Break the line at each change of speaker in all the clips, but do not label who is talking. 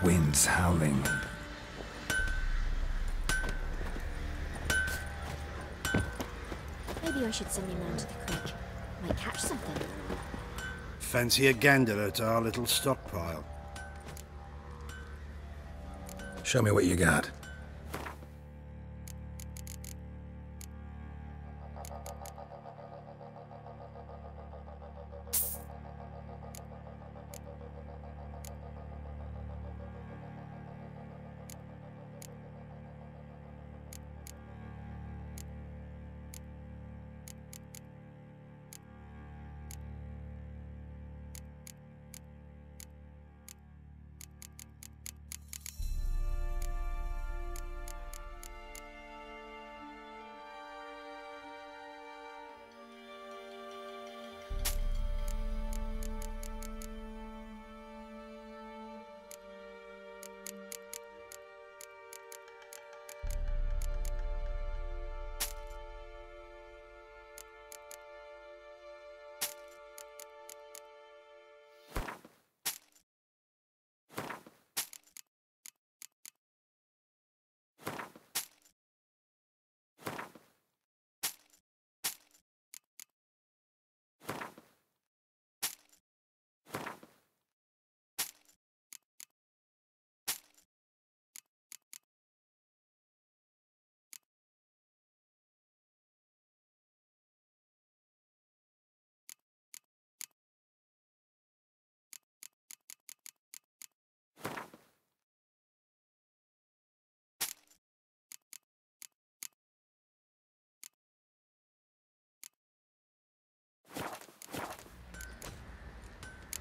Winds howling.
Maybe I should send him down to the creek. Might catch something.
Fancy a gander at our little stockpile?
Show me what you got.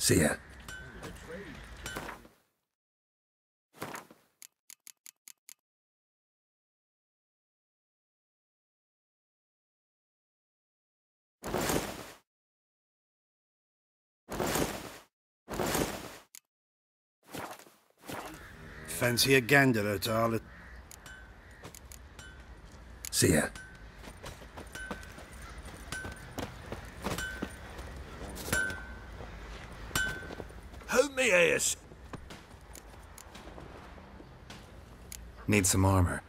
See ya.
Fancy a gander at our little...
See ya.
Hold me ass!
Need some armor.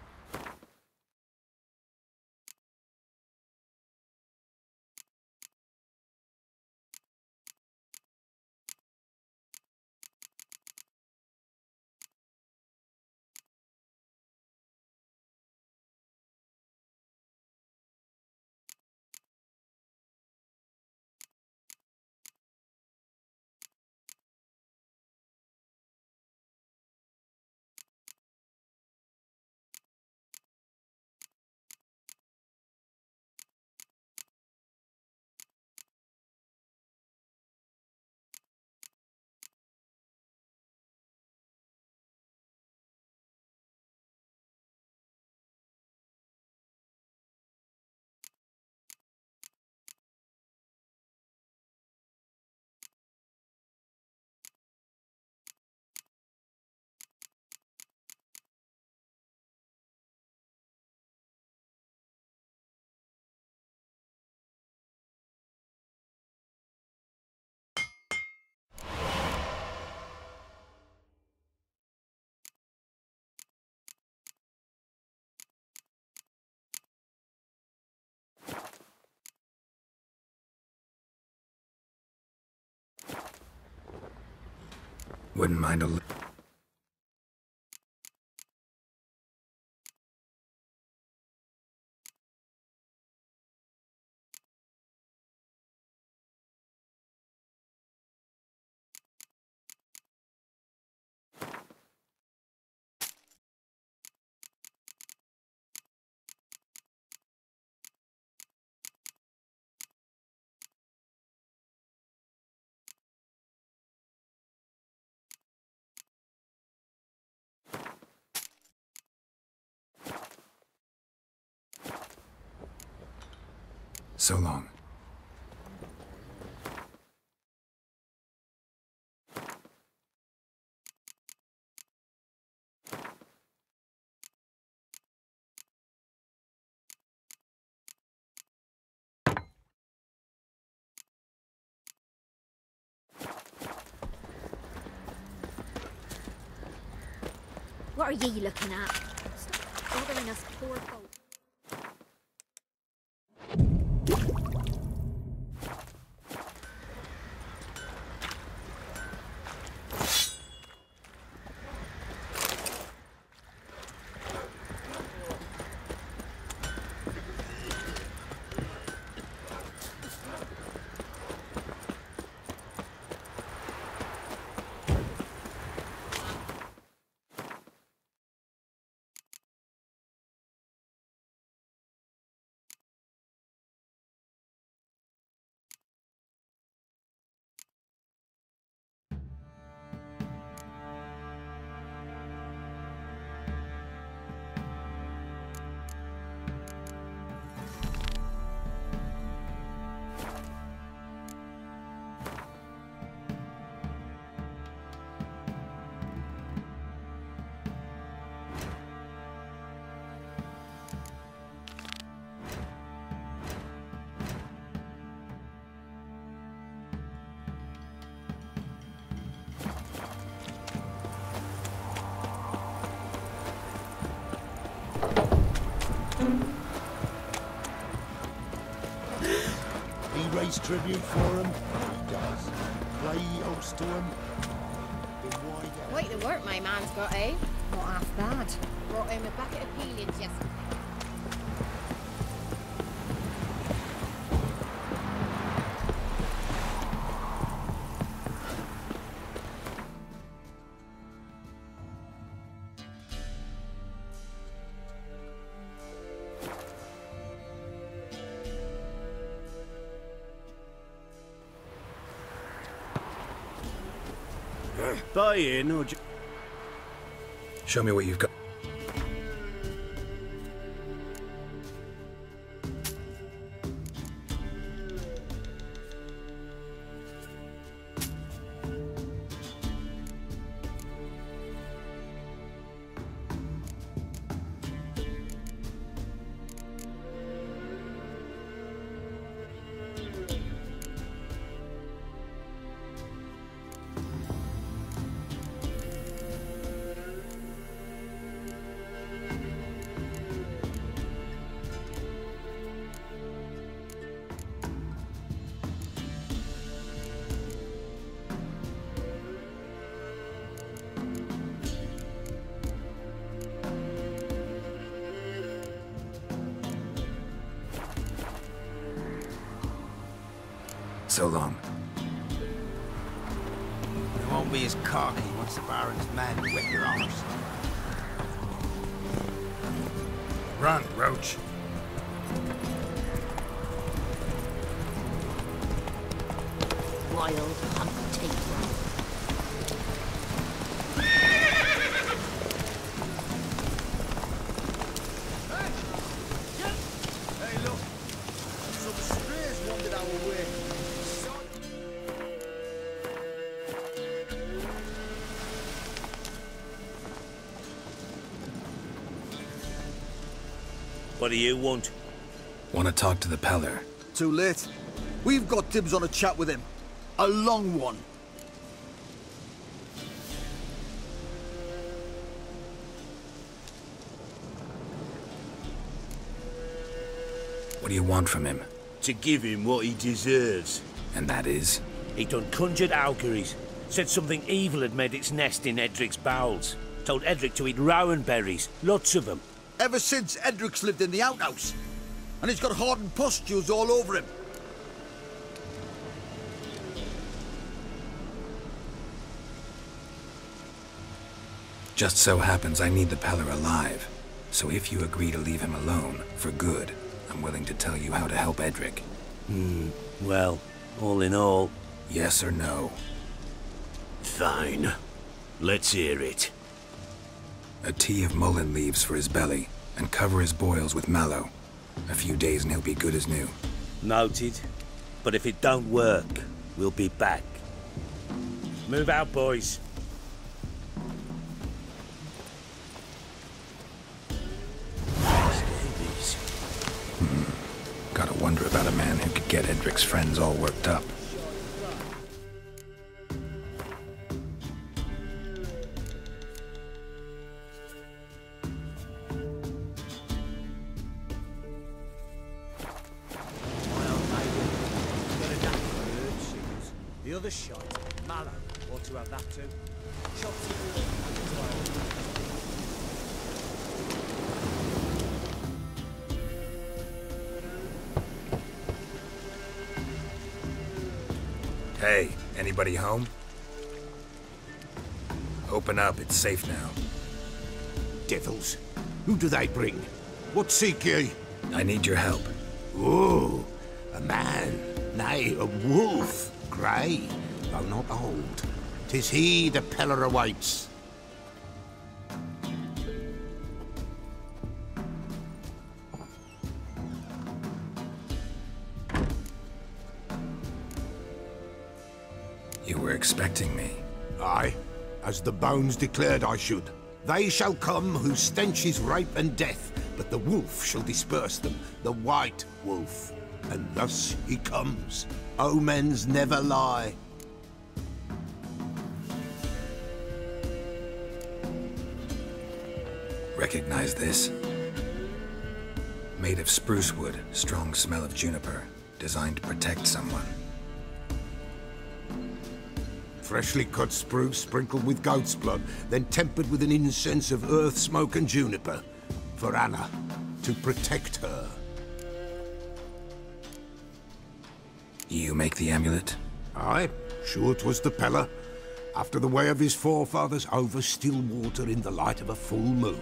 Wouldn't mind a little. So long.
What are ye looking at? Stop bothering us poor folk.
He raised tribute for him. He does. Play host to him.
Quite the work my man's got, eh?
Not half bad.
Brought him a bucket of peelings yesterday.
Buy in, or
Show me what you've got. So long.
It won't be as cocky once the Baron's men whip your arse.
Run, Roach.
Wild hunt taker.
Hey, look. Some strays wandered our way.
What do you want?
Want to talk to the Peller.
Too late. We've got dibs on a chat with him. A long one.
What do you want from him?
To give him what he deserves.
And that is?
He done conjured auguries. Said something evil had made its nest in Edric's bowels. Told Edric to eat rowan berries. Lots of them.
Ever since Edric's lived in the outhouse. And he's got hardened pustules all over him.
Just so happens I need the Peller alive. So if you agree to leave him alone, for good, I'm willing to tell you how to help Edric.
Well, all in all...
Yes or no?
Fine. Let's hear it.
A tea of mullein leaves for his belly, and cover his boils with mallow. A few days and he'll be good as new.
Noted. But if it don't work, we'll be back. Move out, boys. Scabies.
Gotta wonder about a man who could get Edric's friends all worked up.
Other shite. Mallow. Ought to have that too. Chops
Hey, anybody home? Open up, it's safe now.
Devils. Who do they bring? What seek ye?
I need your help.
Oh, a man. Nay, a wolf. Grey, though not old. 'Tis he the Peller awaits.
You were expecting me.
Aye, as the bones declared I should. They shall come whose stench is rape and death, but the wolf shall disperse them, the white wolf. And thus he comes. Omens never lie.
Recognize this? Made of spruce wood, strong smell of juniper, designed to protect someone.
Freshly cut spruce sprinkled with goat's blood, then tempered with an incense of earth, smoke and juniper. For Anna, to protect her.
You make the amulet?
Aye, sure 'twas the Peller. After the way of his forefathers, over still water in the light of a full moon.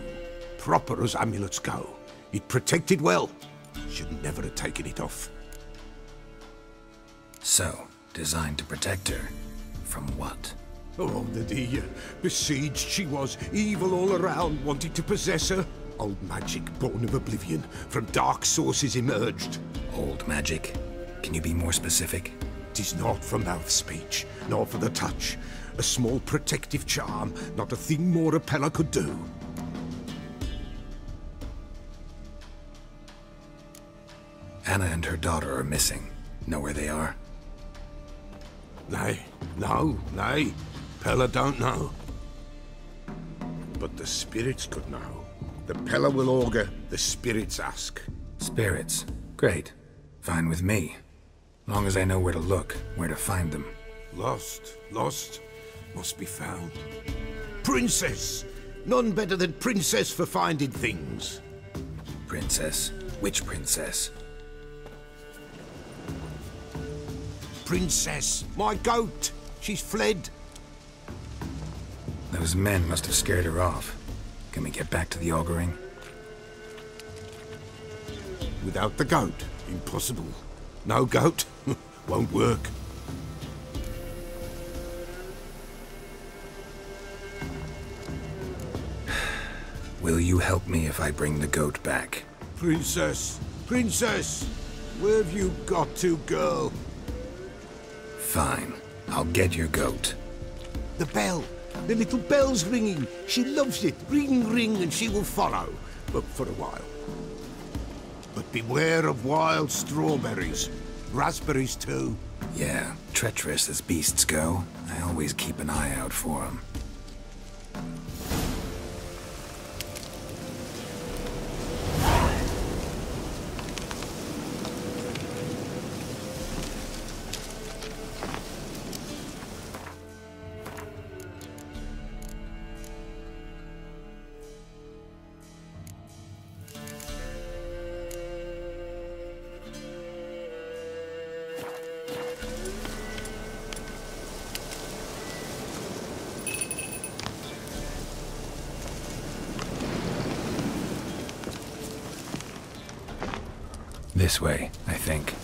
Proper as amulets go. It protected well. Should never have taken it off.
So, designed to protect her. From what?
Oh, the dear. Besieged she was, evil all around, wanted to possess her. Old magic, born of oblivion, from dark sources emerged.
Old magic? Can you be more specific?
'Tis not for mouth speech, nor for the touch. A small protective charm, not a thing more a Peller could do.
Anna and her daughter are missing. Know where they are?
Nay, nay. Peller don't know. But the spirits could know. The Peller will augur, the spirits ask.
Spirits? Great. Fine with me. Long as I know where to look, where to find them.
Lost, must be found. Princess! None better than Princess for finding things.
Princess? Which princess?
Princess, my goat! She's fled.
Those men must have scared her off. Can we get back to the auguring?
Without the goat, impossible. No goat, won't work.
Will you help me if I bring the goat back?
Princess, where have you got to, girl?
Fine. I'll get your goat.
The bell. The little bell's ringing. She loves it. Ring, ring, and she will follow. But for a while. But beware of wild strawberries. Raspberries, too.
Yeah, treacherous as beasts go. I always keep an eye out for them. This way, I think.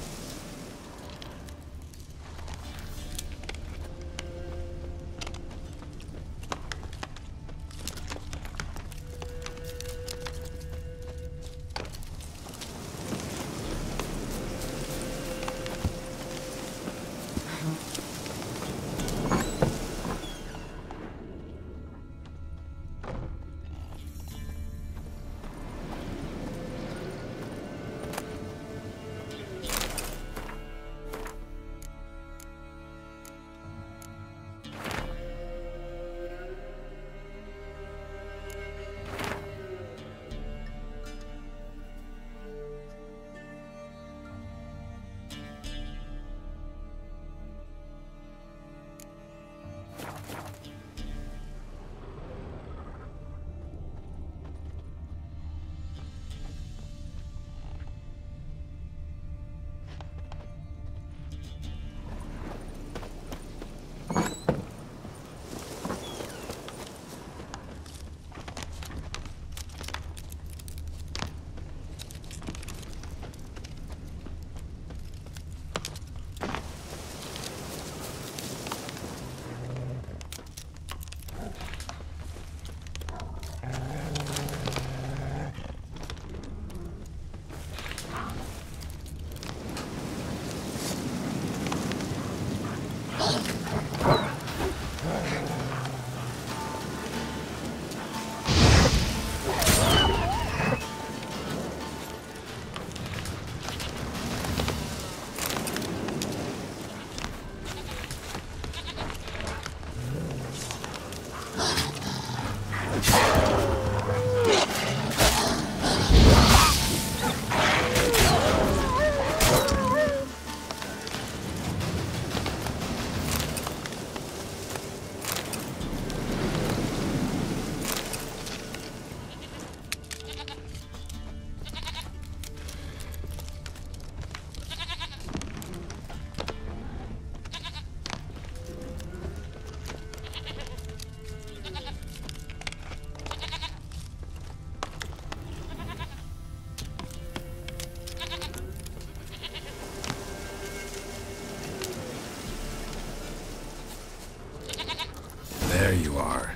you are.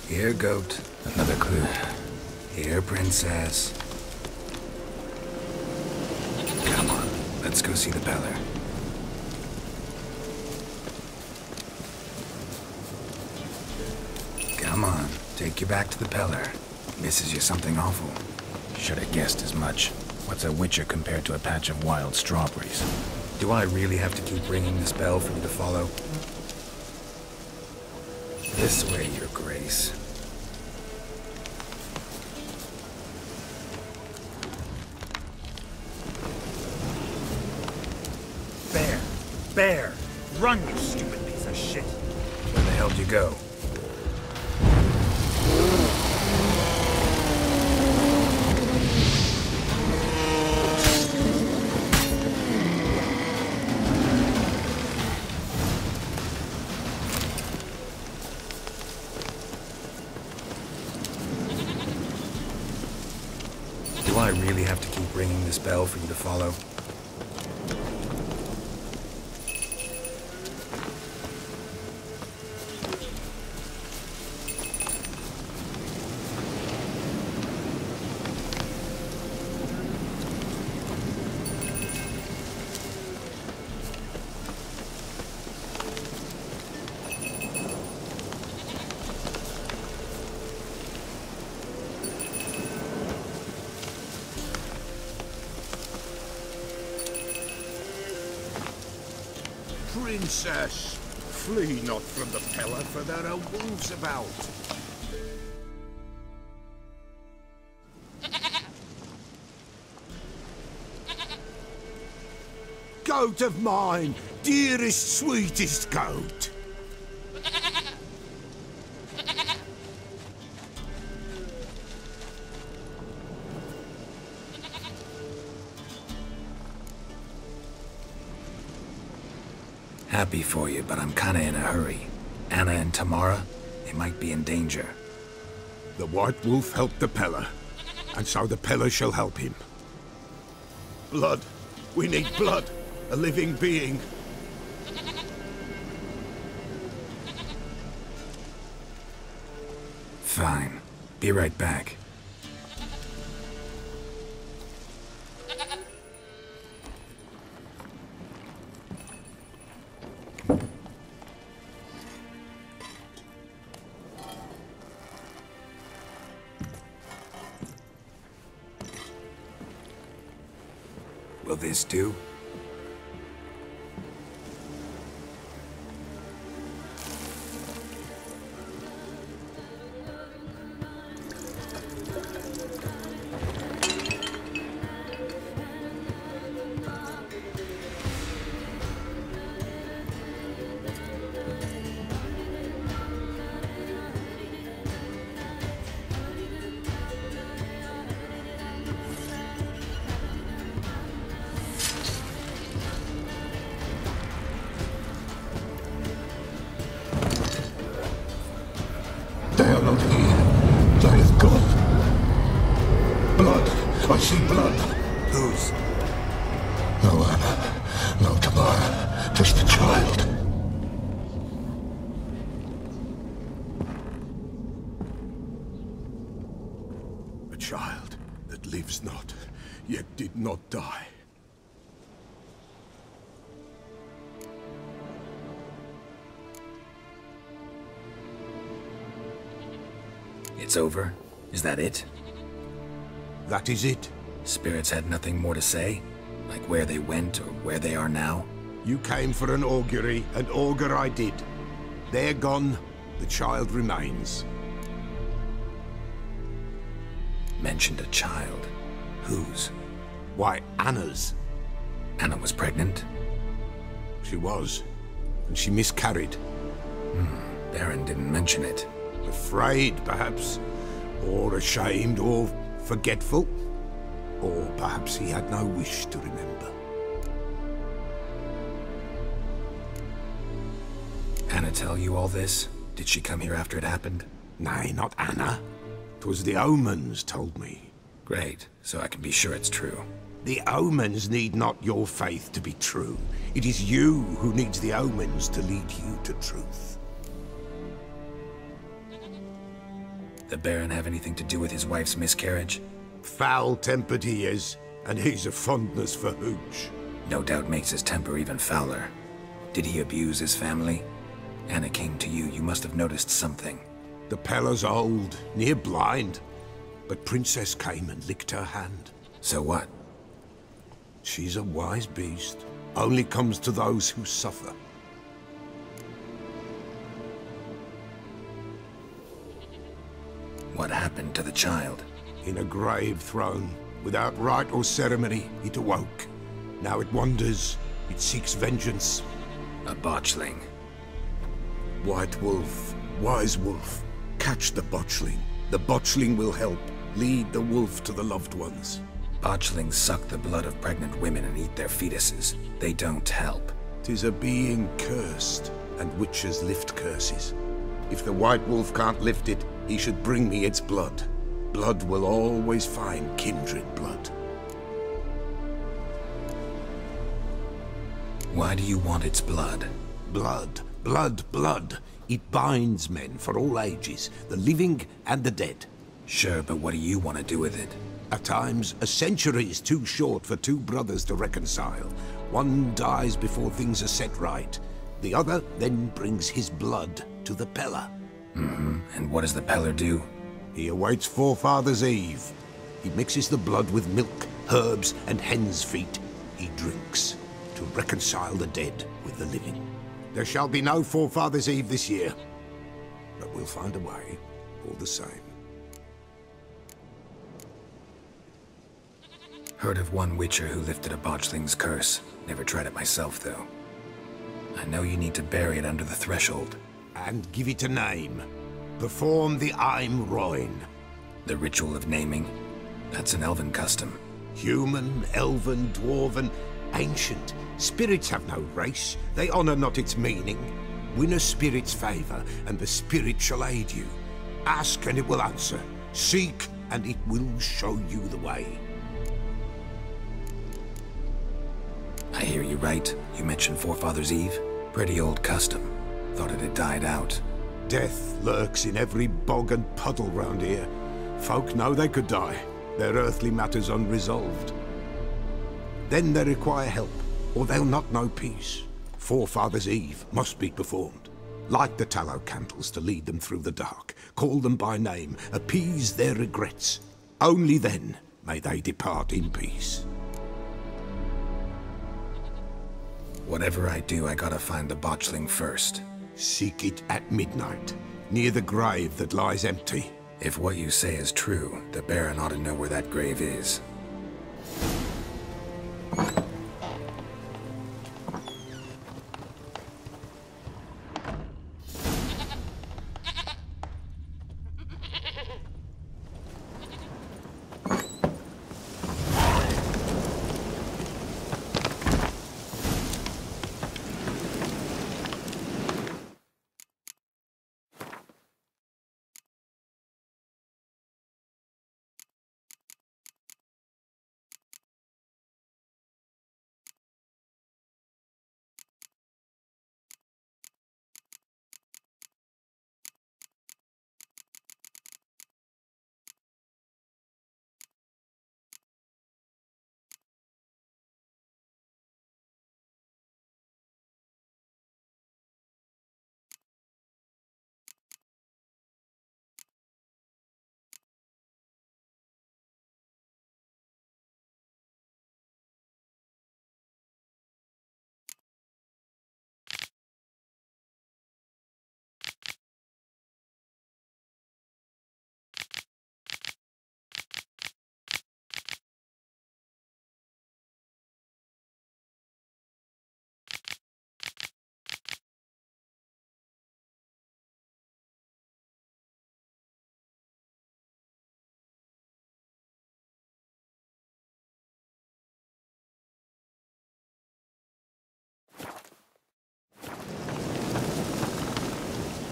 Here, goat. Another clue. Here, princess. Come on, let's go see the Peller. Come on, take you back to the Peller. Misses you something awful.
Should have guessed as much. What's a witcher compared to a patch of wild strawberries?
Do I really have to keep ringing this bell for you to follow? This way, your grace.
Bear! Bear! Run, you stupid piece of shit!
Where the hell did you go? Do I really have to keep ringing this bell for you to follow?
Princess, flee not from the Peller, for there are wolves about. Goat of mine, dearest, sweetest goat.
Happy for you, but I'm kinda in a hurry. Anna and Tamara, they might be in danger.
The White Wolf helped the Peller, and so the Peller shall help him. Blood. We need blood. A living being.
Fine. Be right back. Will this do?
They are not here. They have gone. Blood. I see blood.
Whose?
No Anna. No Tamara. Just the child. A child that lives not, yet did not die.
It's over? Is that it?
That is it.
Spirits had nothing more to say? Like where they went or where they are now?
You came for an augury, and augur I did. They're gone, the child remains.
Mentioned a child. Whose?
Why, Anna's.
Anna was pregnant?
She was, and she miscarried.
Baron didn't mention it.
Afraid, perhaps, or ashamed, or forgetful. Or perhaps he had no wish to remember.
Anna tell you all this? Did she come here after it happened?
Nay, not Anna. 'Twas the omens told me.
Great, so I can be sure it's true.
The omens need not your faith to be true. It is you who needs the omens to lead you to truth.
The Baron have anything to do with his wife's miscarriage?
Foul-tempered he is, and he's a fondness for hooch.
No doubt makes his temper even fouler. Did he abuse his family? Anna came to you, you must have noticed something.
The Pella's old, near blind, but Princess came and licked her hand.
So what?
She's a wise beast. Only comes to those who suffer.
What happened to the child?
In a grave thrown. Without rite or ceremony, it awoke. Now it wanders. It seeks vengeance.
A botchling.
White Wolf, Wise Wolf, catch the botchling. The botchling will help. Lead the wolf to the loved ones.
Botchlings suck the blood of pregnant women and eat their fetuses. They don't help.
'Tis a being cursed, and witches lift curses. If the White Wolf can't lift it, he should bring me its blood. Blood will always find kindred blood.
Why do you want its blood?
Blood, blood, blood. It binds men for all ages, the living and the dead.
Sure, but what do you want to do with it?
At times, a century is too short for two brothers to reconcile. One dies before things are set right. The other then brings his blood to the Pella.
And what does the Peller do?
He awaits Forefathers' Eve. He mixes the blood with milk, herbs, and hen's feet. He drinks to reconcile the dead with the living. There shall be no Forefathers' Eve this year, but we'll find a way, all the same.
Heard of one witcher who lifted a botchling's curse. Never tried it myself, though. I know you need to bury it under the threshold.
And give it a name. Perform the Aim Roin.
The ritual of naming? That's an elven custom.
Human, elven, dwarven, ancient. Spirits have no race. They honor not its meaning. Win a spirit's favor, and the spirit shall aid you. Ask, and it will answer. Seek, and it will show you the way.
I hear you right. You mentioned Forefathers' Eve? Pretty old custom. Thought it had died out.
Death lurks in every bog and puddle round here. Folk know they could die, their earthly matters unresolved. Then they require help, or they'll not know peace. Forefathers' Eve must be performed. Light the tallow candles to lead them through the dark. Call them by name, appease their regrets. Only then may they depart in peace.
Whatever I do, I gotta find the botchling first.
Seek it at midnight, near the grave that lies empty.
If what you say is true, the Baron ought to know where that grave is.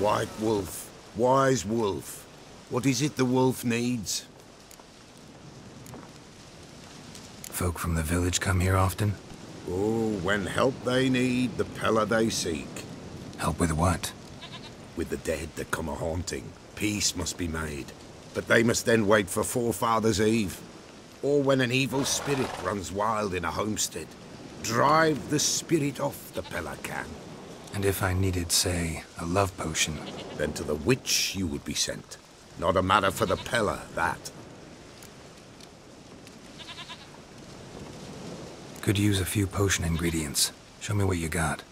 White Wolf, Wise Wolf. What is it the wolf needs?
Folk from the village come here often?
Oh, when help they need, the Pella they seek.
Help with what?
With the dead that come a-haunting, peace must be made. But they must then wait for Forefathers' Eve. Or when an evil spirit runs wild in a homestead. Drive the spirit off, the Pella can.
And if I needed, say, a love potion?
Then to the witch you would be sent. Not a matter for the Pella, that.
Could use a few potion ingredients. Show me what you got.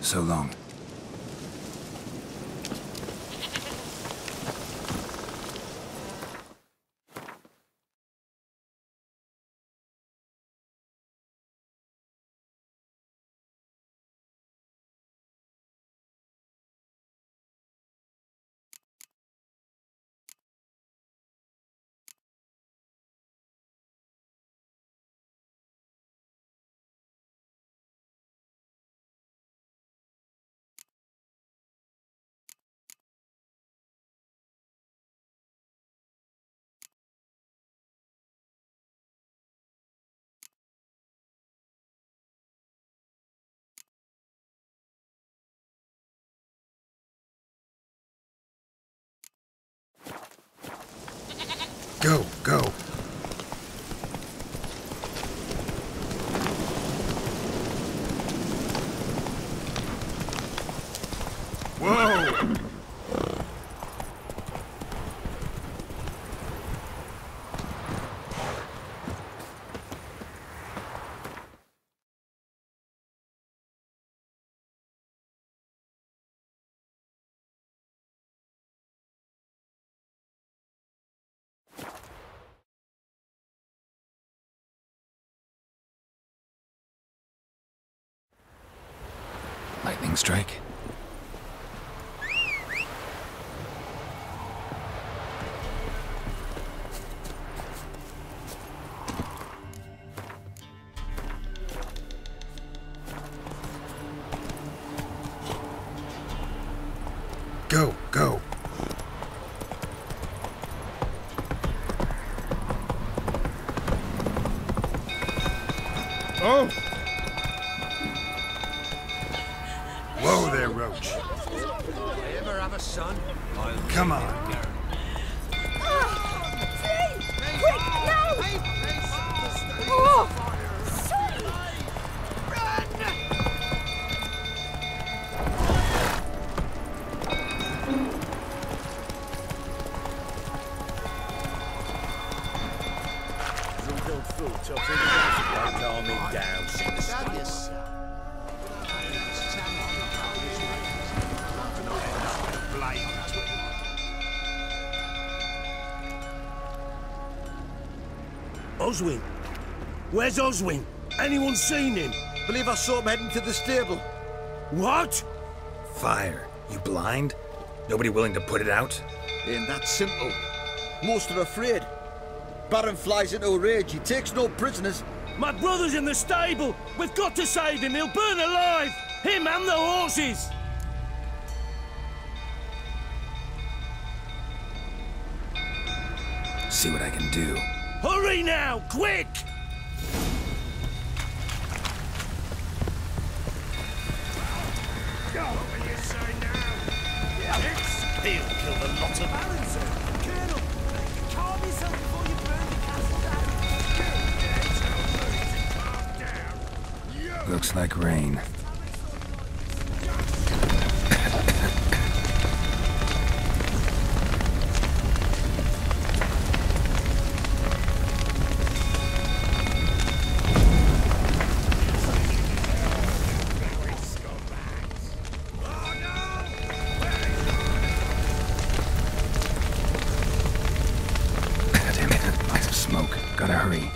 So long. Go, go.
Whoa!
Lightning strike. Go, go.
Oh! Whoa there, Roach.
I ever have a son, I'll...
Come on.
Oswin? Where's Oswin? Anyone seen him?
Believe I saw him heading to the stable.
What?
Fire. You blind? Nobody willing to put it out?
Ain't that simple. Most are afraid. Baron flies into a rage. He takes no prisoners.
My brother's in the stable. We've got to save him. He'll burn alive. Him and the horses.
see what I can do.
Hurry now, quick! What will you say now? He'll kill the lot of Barons. Colonel, calm yourself before you burn the castle down.
Looks like rain. Gotta hurry.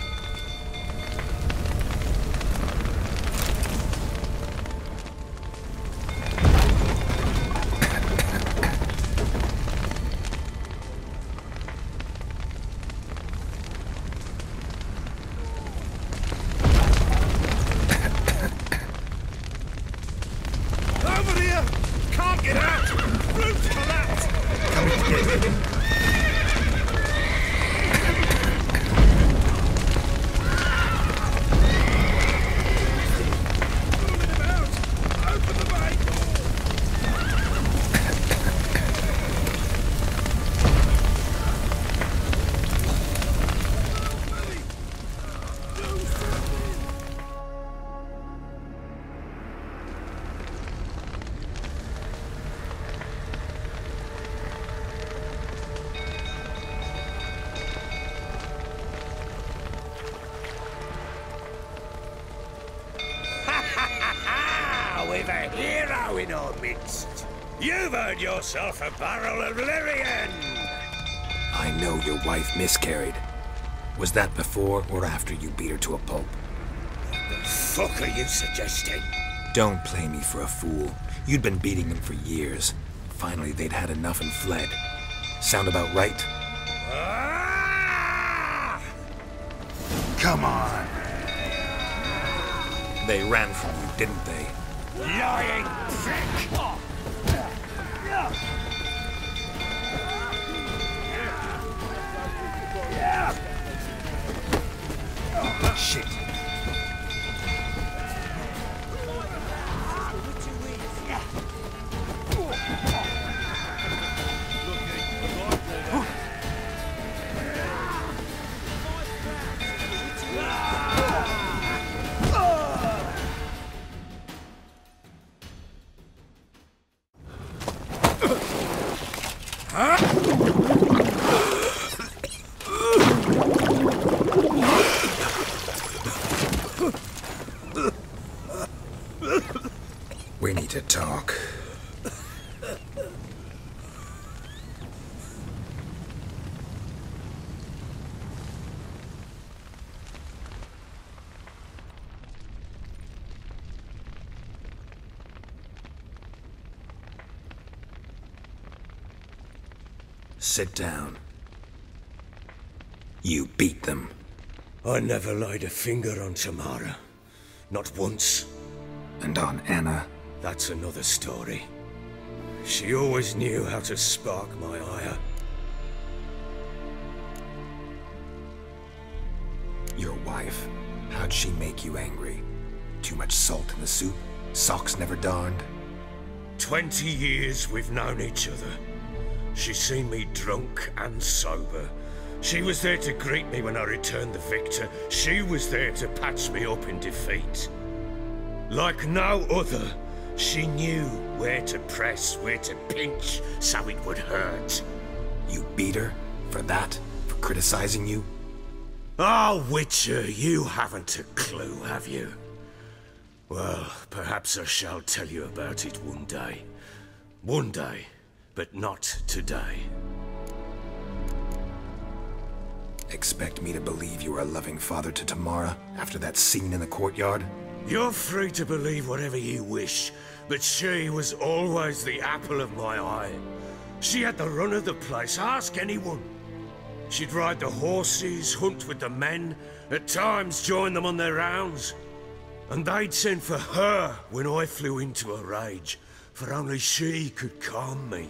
Over here! Can't get out! Roof collapsed! Coming to get you. We've a hero in our midst. You've earned yourself a barrel of Lyrian.
I know your wife miscarried. Was that before or after you beat her to a pulp?
What the fuck are you suggesting?
Don't play me for a fool. You'd been beating them for years. Finally, they'd had enough and fled. Sound about right?
Ah!
Come on.
They ran from you, didn't they?
Lying prick!
Shit. We need to talk. Sit down. You beat them.
I never laid a finger on Tamara. Not once.
And on Anna?
That's another story. She always knew how to spark my ire.
Your wife. How'd she make you angry? Too much salt in the soup? Socks never darned?
20 years we've known each other. She's seen me drunk and sober. She was there to greet me when I returned the victor. She was there to patch me up in defeat. Like no other, she knew where to press, where to pinch, so it would hurt.
You beat her? For that? For criticizing you?
Oh, Witcher, you haven't a clue, have you? Well, perhaps I shall tell you about it one day. One day, but not today.
Expect me to believe you were a loving father to Tamara after that scene in the courtyard?
You're free to believe whatever you wish, but she was always the apple of my eye. She had the run of the place, ask anyone. She'd ride the horses, hunt with the men, at times join them on their rounds. And they'd send for her when I flew into a rage, for only she could calm me.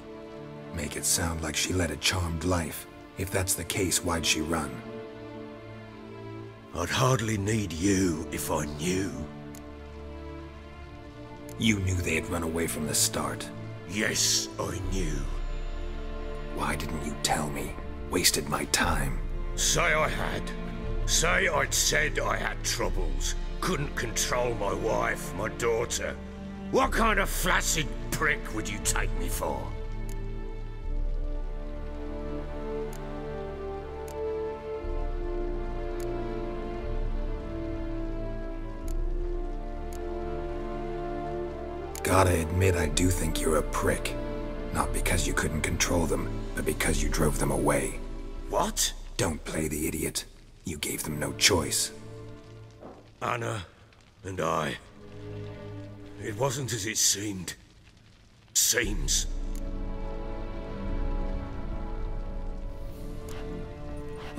Make it sound like she led a charmed life. If that's the case, why'd she run?
I'd hardly need you if I knew.
You knew they had run away from the start.
Yes, I knew.
Why didn't you tell me? Wasted my time.
Say I had. Say I'd said I had troubles. Couldn't control my wife, my daughter. What kind of flaccid prick would you take me for?
Gotta admit, I do think you're a prick. Not because you couldn't control them, but because you drove them away.
What?
Don't play the idiot. You gave them no choice.
Anna and I... It wasn't as it seemed. Seems.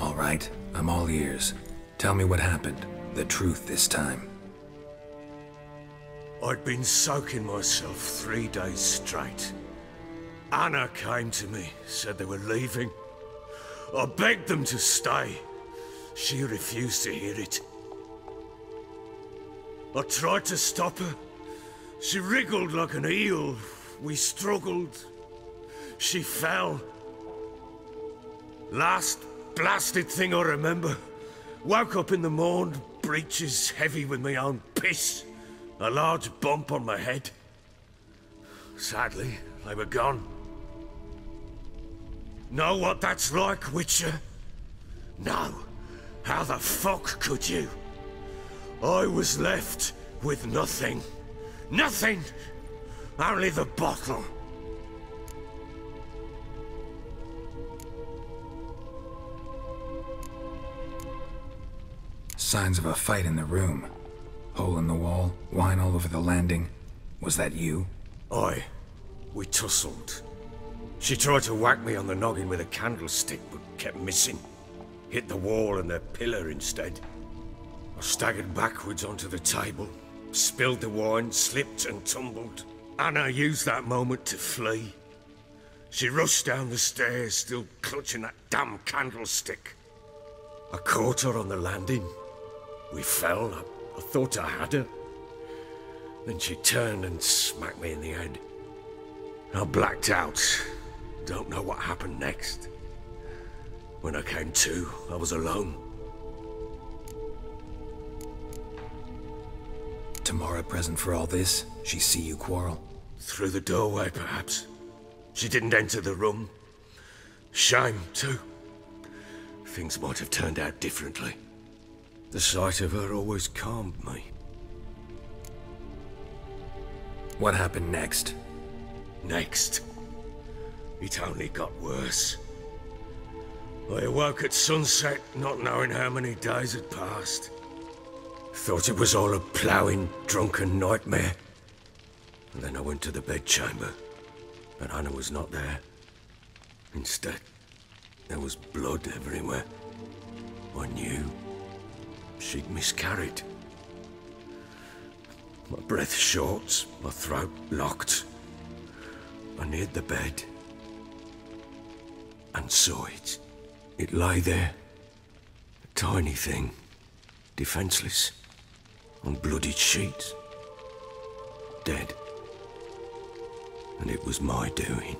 All right, I'm all ears. Tell me what happened. The truth this time.
I'd been soaking myself 3 days straight. Anna came to me, said they were leaving. I begged them to stay. She refused to hear it. I tried to stop her. She wriggled like an eel. We struggled. She fell. Last blasted thing I remember. Woke up in the morn, breeches heavy with my own piss. A large bump on my head. Sadly, they were gone. Know what that's like, Witcher? No. How the fuck could you? I was left with nothing. Nothing! Only the bottle.
Signs of a fight in the room. Hole in the wall, wine all over the landing. Was that you?
Aye. We tussled. She tried to whack me on the noggin with a candlestick, but kept missing. Hit the wall and the pillar instead. I staggered backwards onto the table, spilled the wine, slipped and tumbled. Anna used that moment to flee. She rushed down the stairs, still clutching that damn candlestick. I caught her on the landing. We fell. I thought I had her. Then she turned and smacked me in the head. I blacked out. Don't know what happened next. When I came to, I was alone.
Tamara present for all this? She see you quarrel?
Through the doorway, perhaps. She didn't enter the room. Shame, too. Things might have turned out differently. The sight of her always calmed me.
What happened next?
Next? It only got worse. I awoke at sunset, not knowing how many days had passed. Thought it was all a ploughing, drunken nightmare. And then I went to the bedchamber, but Anna was not there. Instead, there was blood everywhere. I knew she'd miscarried. My breath short, my throat locked. I neared the bed and saw it. It lay there, a tiny thing, defenseless, on bloodied sheets, dead. And it was my doing.